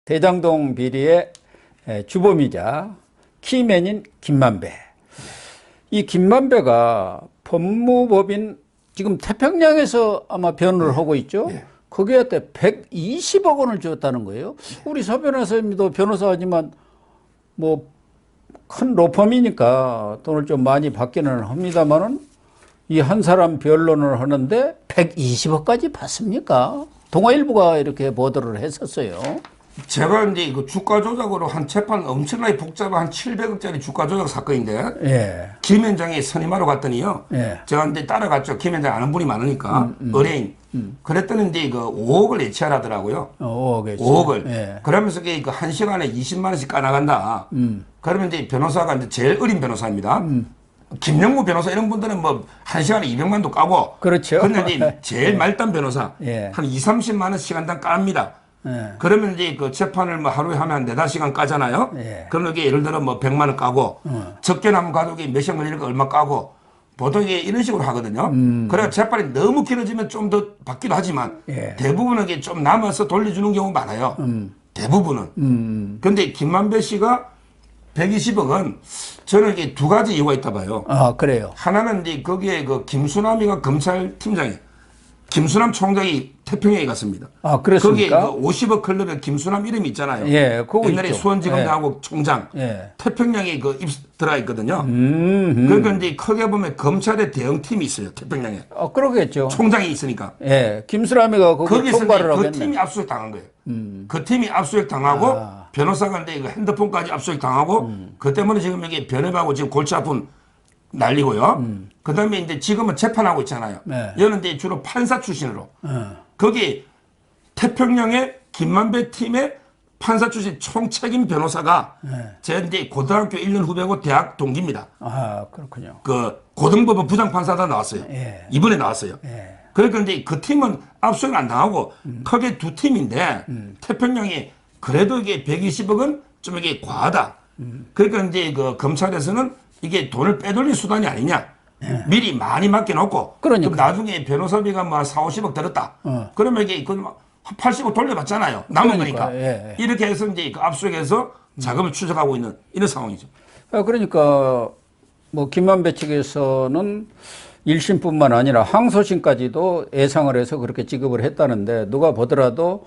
대장동 비리의 주범이자 키맨인 김만배. 이 김만배가 법무법인 지금 태평양에서 아마 변호를 하고 있죠. 거기에 때 120억 원을 주었다는 거예요. 우리 서 변호사님도 변호사지만 뭐 큰 로펌이니까 돈을 좀 많이 받기는 합니다만은 이 한 사람 변론을 하는데 120억까지 받습니까? 동아일보가 이렇게 보도를 했었어요. 제가 이제 그 주가 조작으로 한 재판 엄청나게 복잡한 한 700억짜리 주가 조작 사건인데, 예. 김 위원장이 선임하러 갔더니요. 예. 제가 이제 따라갔죠. 김 위원장 아는 분이 많으니까. 의뢰인. 그랬더니 이제 그 5억을 예치하라더라고요. 5억을. 예. 그러면서 그 1시간에 20만 원씩 까나간다. 그러면 이제 변호사가 이제 제일 어린 변호사입니다. 김영무 변호사 이런 분들은 뭐 1시간에 200만도 까고. 그렇죠. 근데 이제 제일 말단 변호사. 예. 한 2, 30만 원 시간당 깝니다. 예. 그러면 이제 그 재판을 뭐 하루에 하면 한 4-5시간 까잖아요. 예. 그럼 이게 예를 들어 뭐 100만 원 까고, 적게 남은 가족이 몇 시간 걸리니까 얼마 까고, 보통 이게 이런 식으로 하거든요. 그래서 재판이 너무 길어지면 좀 더 받기도 하지만, 예. 대부분은 이게 좀 남아서 돌려주는 경우 많아요. 대부분은. 근데 김만배 씨가 120억은 저는 이게 두 가지 이유가 있다 봐요. 아, 그래요. 하나는 이제 거기에 그 김수남이가 검찰팀장이, 김수남 총장이 태평양에 갔습니다. 아, 그렇습니까? 거기에 그 50억 클럽에 김수남 이름이 있잖아요. 예, 그거 옛날에 있죠. 수원지검장하고 총장. 예. 태평양에 그 들어가 있거든요. 그러니까 이제 크게 보면 검찰의 대응팀이 있어요. 태평양에. 그러겠죠. 총장이 있으니까. 예. 김수람이가 거기 거기서 총괄을 그 하겠네. 팀이 압수수색 당한 거예요. 그 팀이 압수수색 당하고 변호사가 근데 그 핸드폰까지 압수수색 당하고 그 때문에 지금 여기 변협하고 지금 골치 아픈 난리고요. 그 다음에 이제 지금은 재판하고 있잖아요. 네. 얘는 이제 주로 판사 출신으로. 거기 태평양의 김만배 팀의 판사 출신 총책임 변호사가 제 이제 고등학교 1년 후배고 대학 동기입니다. 아, 그렇군요. 그 고등법원 부장판사다 나왔어요. 예. 이번에 나왔어요. 예. 그러니까 이제 그 팀은 압수수색 안 당하고 크게 두 팀인데 태평양이 그래도 이게 120억은 좀 이게 과하다. 그러니까 이제 그 검찰에서는 이게 돈을 빼돌릴 수단이 아니냐. 미리 많이 맡겨놓고. 그러니까. 그럼 나중에 변호사비가 뭐 4, 50억 들었다. 그러면 이게 그 80억 돌려받잖아요. 남은 그러니까, 거니까. 예. 이렇게 해서 이제 그 압수수색해서 자금을 추적하고 있는 이런 상황이죠. 그러니까 뭐 김만배 측에서는 1심뿐만 아니라 항소심까지도 예상을 해서 그렇게 지급을 했다는데 누가 보더라도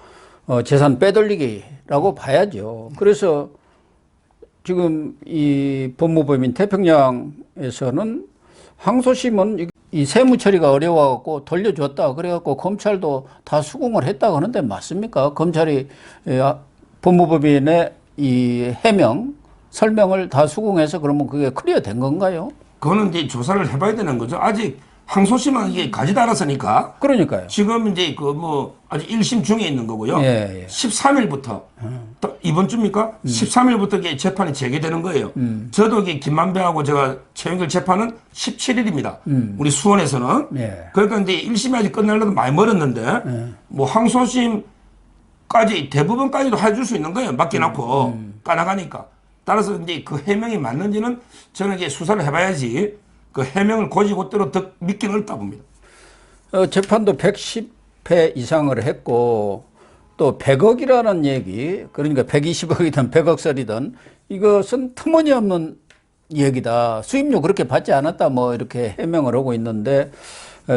재산 빼돌리기라고 봐야죠. 그래서 지금 이 법무법인 태평양에서는 항소심은 이 세무 처리가 어려워갖고 돌려줬다. 그래갖고 검찰도 다 수긍을 했다고 하는데 맞습니까? 검찰이 법무법인의 이 해명, 설명을 다 수긍해서 그러면 그게 클리어 된 건가요? 그거는 이제 조사를 해봐야 되는 거죠. 아직 항소심은 이게 가지도 않았으니까. 그러니까요. 지금 이제 그 뭐 아직 1심 중에 있는 거고요. 예, 예. 13일부터 이번 주입니까? 13일부터 이게 재판이 재개되는 거예요. 저도 이게 김만배하고 제가 최영길 재판은 17일입니다. 우리 수원에서는. 예. 그러니까 이제 1심이 아직 끝나려도 많이 멀었는데 뭐 항소심까지 대부분까지도 해줄 수 있는 거예요. 맡겨놓고 까나가니까. 따라서 이제 그 해명이 맞는지는 저는 이제 수사를 해봐야지 그 해명을 고지고대로 더 믿기는 어렵다 봅니다. 재판도 110회 이상을 했고 또 100억이라는 얘기, 그러니까 120억이든 100억설이든 이것은 터무니없는 얘기다. 수임료 그렇게 받지 않았다. 뭐 이렇게 해명을 하고 있는데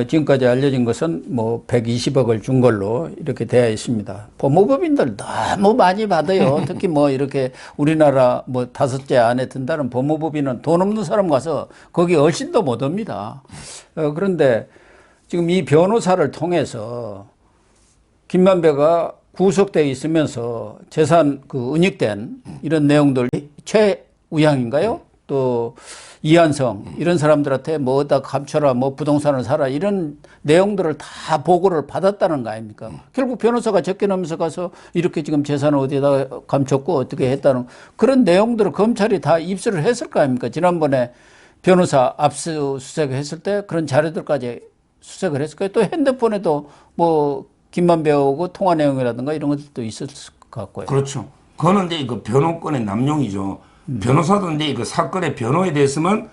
지금까지 알려진 것은 뭐 120억을 준 걸로 이렇게 되어 있습니다. 법무법인들 너무 많이 받아요. 특히 뭐 이렇게 우리나라 뭐 5째 안에 든다는 법무법인은 돈 없는 사람 가서 거기 얼씬도 못 옵니다. 그런데 지금 이 변호사를 통해서 김만배가 구속되어 있으면서 재산 그 은닉된 이런 내용들 최우양인가요? 또 이한성 이런 사람들한테 뭐다 감춰라 뭐 부동산을 사라 이런 내용들을 다 보고를 받았다는 거 아닙니까? 결국 변호사가 적게나면서 가서 이렇게 지금 재산을 어디다 감췄고 어떻게 했다는 그런 내용들을 검찰이 다 입수를 했을 거 아닙니까? 지난번에 변호사 압수수색을 했을 때 그런 자료들까지 수색을 했을 거예요. 또 핸드폰에도 뭐 김만배하고 통화 내용이라든가 이런 것들도 있었을 것 같고요. 그렇죠. 그거는 이제 그 변호권의 남용이죠. 변호사도 이제 그 사건의 변호에 대해서만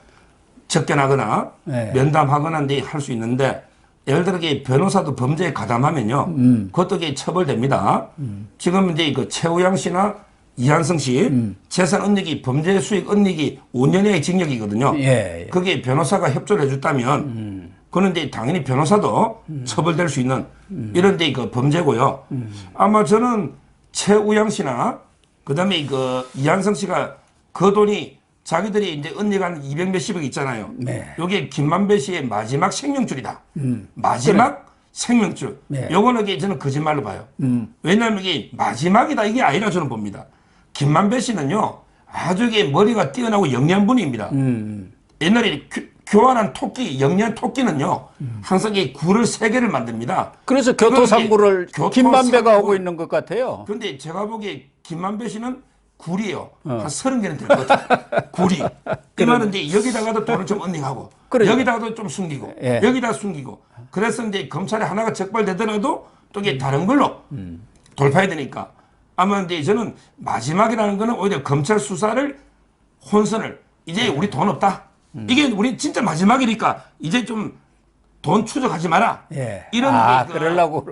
접견하거나 네. 면담하거나 이제 할 수 있는데 예를 들어 변호사도 범죄에 가담하면요, 그것도 처벌됩니다. 지금 이제 그 최우양 씨나 이한성 씨 재산 은닉이 범죄 수익 은닉이 5년 이하의 징역이거든요. 예, 예. 그게 변호사가 협조를 해줬다면 그는 이제 당연히 변호사도 처벌될 수 있는 이런 데 그 범죄고요. 아마 저는 최우양 씨나 그다음에 그 이한성 씨가 그 돈이 자기들이 이제 은닉한 200 몇십억 있잖아요. 네. 요게 김만배 씨의 마지막 생명줄이다. 마지막 생명줄. 네. 요거는 저는 거짓말로 봐요. 왜냐하면 이게 마지막이다 이게 아니라 저는 봅니다. 김만배 씨는요 아주 이게 머리가 뛰어나고 영리한 분입니다. 옛날에 교환한 토끼, 영리한 토끼는요 항상 이 굴을 3개를 만듭니다. 그래서 교토상구를 교토상구. 김만배가 하고 있는 것 같아요. 그런데 제가 보기에 김만배 씨는 굴이에요. 한 30개는 될 것 같아요. 굴이. 이 말은 이제 여기다가도 돈을 좀 언닉하고 그러니까. 여기다가도 좀 숨기고 예. 여기다 숨기고 그래서 이제 검찰에 하나가 적발되더라도 또 이게 다른 걸로 돌파해야 되니까 아마 이제 저는 마지막이라는 거는 오히려 검찰 수사를 혼선을 이제 우리 돈 없다. 이게 우리 진짜 마지막이니까 이제 좀 돈 추적하지 마라. 예. 이런 그러려고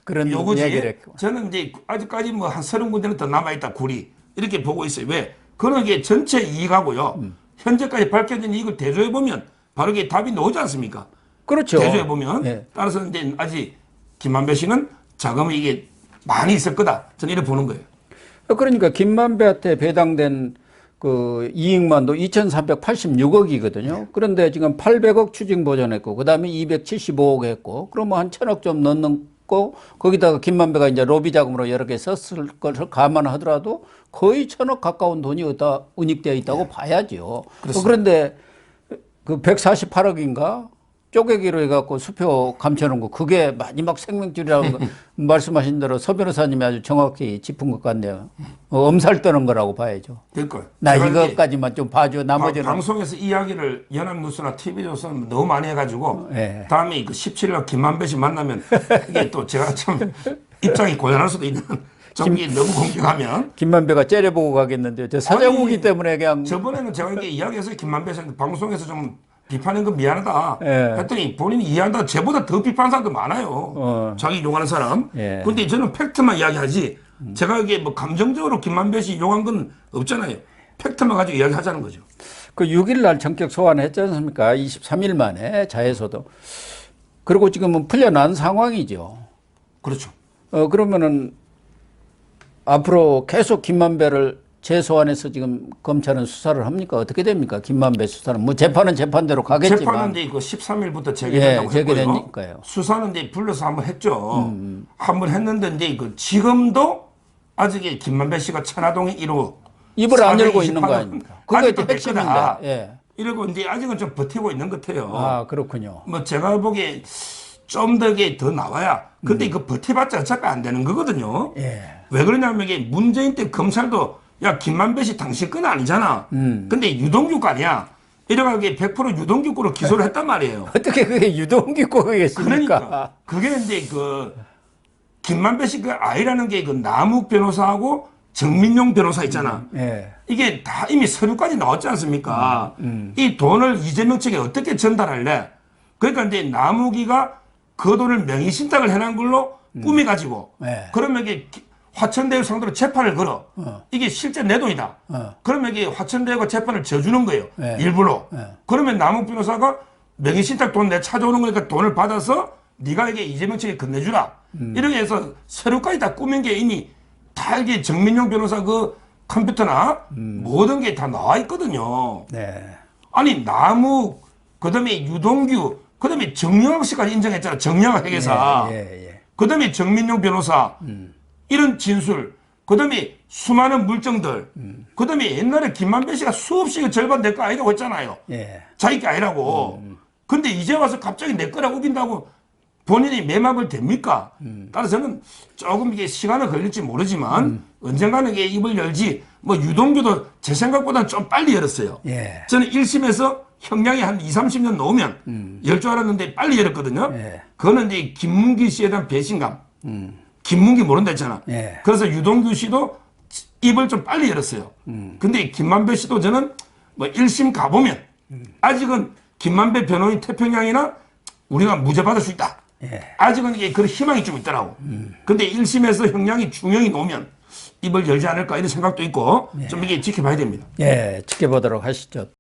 그런 요거지. 얘기를 했고. 저는 이제 아직까지 뭐 한 30군데는 더 남아있다, 굴이. 이렇게 보고 있어요. 왜? 그런 게 전체 이익하고요. 현재까지 밝혀진 이익을 대조해보면 바로 이게 답이 나오지 않습니까? 그렇죠. 대조해보면. 예. 따라서 이제 아직 김만배 씨는 자금이 이게 많이 있을 거다. 저는 이렇게 보는 거예요. 그러니까 김만배한테 배당된 그 이익만도 2,386억이거든요. 그런데 지금 800억 추징 보전했고, 그 다음에 275억 했고, 그러면 한 1,000억 좀 넣고, 거기다가 김만배가 이제 로비 자금으로 여러 개 썼을 것을 감안하더라도 거의 1,000억 가까운 돈이 어디다 은닉되어 있다고 봐야죠. 그런데 그 148억인가? 쪼개기로 해갖고 수표 감춰놓은 거, 그게 마지막 생명줄이라고 말씀하신 대로 서 변호사님이 아주 정확히 짚은 것 같네요. 엄살 떠는 거라고 봐야죠. 그러니까 나 이것까지만 좀 봐줘. 나머지는. 방송에서 이야기를 연합뉴스나 TV조선 너무 많이 해가지고 예. 다음에 그 17일 김만배 씨 만나면 이게 또 제가 참 입장이 곤란할 수도 있는 정기 너무 공격하면 김만배가 째려보고 가겠는데요. 저 사정후기 때문에 그냥. 저번에는 제가 이렇게 이야기해서 김만배 씨한테 방송에서 좀 비판한 건 미안하다. 예. 했더니 본인이 이해한다. 저보다 더 비판하는 사람도 많아요. 자기 이용하는 사람. 예. 근데 저는 팩트만 이야기하지. 제가 이게 뭐 감정적으로 김만배 씨 이용한 건 없잖아요. 팩트만 가지고 이야기하자는 거죠. 그 6일 날 전격 소환했지 않습니까? 23일 만에 자해서도. 그리고 지금은 풀려난 상황이죠. 그렇죠. 그러면은 앞으로 계속 김만배를 재소환해서 지금 검찰은 수사를 합니까? 어떻게 됩니까? 김만배 수사는. 뭐 재판은 재판대로 가겠지만. 재판은 이제 그 13일부터 재개된다고 했고요. 재개되니까요. 수사는 이제 불러서 한번 했죠. 한번 했는데 이제 그 지금도 아직 김만배 씨가 천화동의 1호 입을 안 열고 있는 거 아닙니까? 그게 아직도 핵심인데. 거다. 예. 이러고 이제 아직은 좀 버티고 있는 것 같아요. 아, 그렇군요. 뭐 제가 보기에 좀 더 나와야. 근데 그 버텨봤자 어차피 안 되는 거거든요. 예. 왜 그러냐면 이게 문재인 때 검찰도 야 김만배 씨 당신 건 아니잖아. 근데 유동규 거 아니야. 이래가 100% 유동규 거로 기소를 했단 말이에요. 어떻게 그게 유동규 거겠습니까? 그러니까 그게 이제 그 김만배 씨 그 아이라는 게 그 남욱 변호사하고 정민용 변호사 있잖아. 예. 이게 다 이미 서류까지 나왔지 않습니까? 이 돈을 이재명 측에 어떻게 전달할래? 그러니까 이제 남욱이가 그 돈을 명의신탁을 해놓은 걸로 꾸며가지고 네. 그러면 이게 화천대유 상대로 재판을 걸어. 이게 실제 내 돈이다. 그러면 이게 화천대유가 재판을 져주는 거예요. 네. 일부러. 네. 그러면 남욱 변호사가 명의신탁 돈 내 찾아오는 거니까 돈을 받아서 네가 이게 이재명 측에 건네주라. 이렇게 해서 서류까지 다 꾸민 게 이미 다 이게 정민용 변호사 그 컴퓨터나 모든 게 다 나와 있거든요. 네. 아니 남욱 그다음에 유동규 그다음에 정영학 씨까지 인정했잖아. 정영학 회계사. 그다음에 정민용 변호사. 이런 진술. 그다음에 수많은 물증들. 그다음에 옛날에 김만배 씨가 수없이 그 절반 내 거 아니라고 했잖아요. 예. 자기 게 아니라고. 근데 이제 와서 갑자기 내 거라고 우긴다고 본인이 매막을 됩니까? 따라서 저는 조금 이게 시간은 걸릴지 모르지만 언젠가는 이게 입을 열지. 뭐 유동규도 제 생각보다는 좀 빨리 열었어요. 예. 저는 1심에서 형량이 한 20, 30년 넘으면 열 줄 알았는데 빨리 열었거든요. 예. 그거는 이제 김문기 씨에 대한 배신감. 김문기 모른다 했잖아. 예. 그래서 유동규 씨도 입을 좀 빨리 열었어요. 근데 김만배 씨도 저는 뭐 1심 가보면 아직은 김만배 변호인 태평양이나 우리가 무죄 받을 수 있다. 아직은 이게 그런 희망이 좀 있더라고. 근데 1심에서 형량이 중형이 나오면 입을 열지 않을까 이런 생각도 있고 좀 이게 지켜봐야 됩니다. 예, 지켜보도록 하시죠.